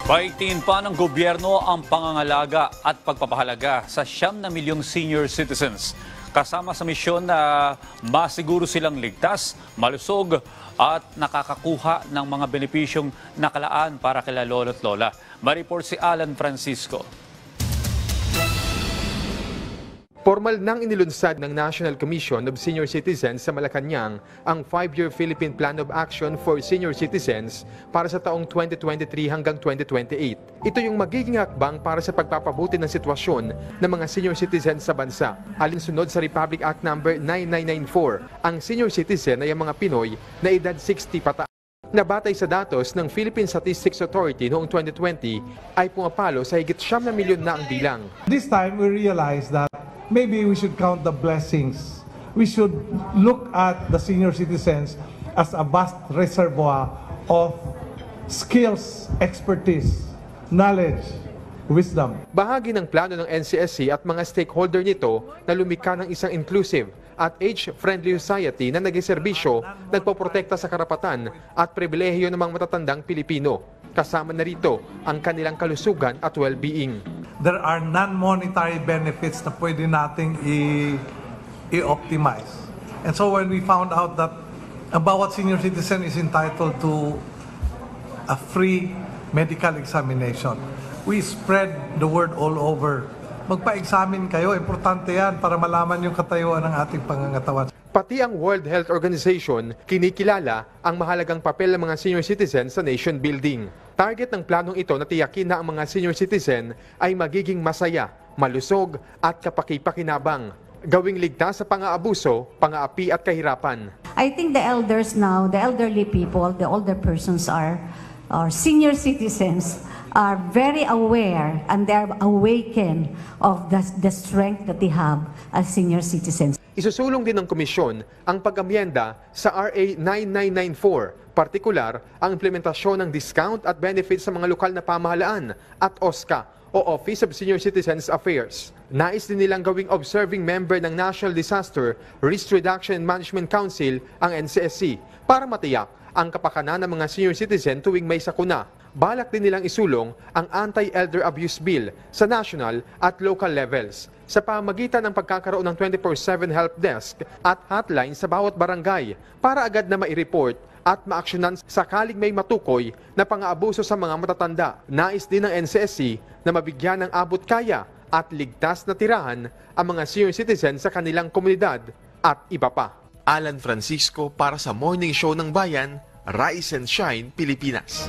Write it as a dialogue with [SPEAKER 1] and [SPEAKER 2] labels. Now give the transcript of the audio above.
[SPEAKER 1] Paigtingin pa ng gobyerno ang pangangalaga at pagpapahalaga sa 9 milyong senior citizens. Kasama sa misyon na masiguro silang ligtas, malusog at nakakakuha ng mga benepisyong nakalaan para kila lolo't lola. Mareport si Alan Francisco.
[SPEAKER 2] Formal nang inilunsad ng National Commission of Senior Citizens sa Malacanang ang 5-year Philippine Plan of Action for Senior Citizens para sa taong 2023 hanggang 2028. Ito yung magiging hakbang para sa pagpapabuti ng sitwasyon ng mga senior citizens sa bansa. Alinsunod sa Republic Act No. 9994, ang senior citizen ay ang mga Pinoy na edad 60 pataas. Nabatay sa datos ng Philippine Statistics Authority noong 2020 ay pumapalo sa higit 9 milyon na ang bilang.
[SPEAKER 3] This time we realized that maybe we should count the blessings. We should look at the senior citizens as a vast reservoir of skills, expertise, knowledge, wisdom.
[SPEAKER 2] Bahagi ng plano ng NCSC at mga stakeholder nito na lumikha ng isang inclusive at age-friendly society na nagsiserbisyo, nagpoprotekta sa karapatan at pribilehiyo ng mga matatandang Pilipino. Kasama na rito ang kanilang kalusugan at well-being.
[SPEAKER 3] There are non-monetary benefits na pwede nating i-optimize. And so when we found out that ang bawat senior citizen is entitled to a free medical examination, we spread the word all over. Magpa-examine kayo, importante yan para malaman yung katayuan ng ating pangangatawan.
[SPEAKER 2] Pati ang World Health Organization kinikilala ang mahalagang papel ng mga senior citizen sa nation building. Target ng planong ito na tiyakin na ang mga senior citizen ay magiging masaya, malusog at kapaki-pakinabang. Gawing ligtas sa pang-aabuso, pang-aapi at kahirapan.
[SPEAKER 4] I think the elders now, the elderly people, the older persons are senior citizens are very aware and they're awakened of the strength that they have as senior citizens.
[SPEAKER 2] Isusulong din ng komisyon ang pag-amyenda sa RA 9994, partikular ang implementasyon ng discount at benefits sa mga lokal na pamahalaan at OSCA o Office of Senior Citizens Affairs. Nais din nilang gawing observing member ng National Disaster Risk Reduction and Management Council ang NCSC para matiyak ang kapakanan ng mga senior citizen tuwing may sakuna. Balak din nilang isulong ang Anti-Elder Abuse Bill sa national at local levels sa pamagitan ng pagkakaroon ng 24/7 help desk at hotline sa bawat barangay para agad na mai-report at maaksyonan sakaling may matukoy na pang-aabuso sa mga matatanda. Nais din ng NCSC na mabigyan ng abot kaya at ligtas na tirahan ang mga senior citizen sa kanilang komunidad at iba pa.
[SPEAKER 5] Alan Francisco para sa Morning Show ng Bayan, Rise and Shine, Pilipinas.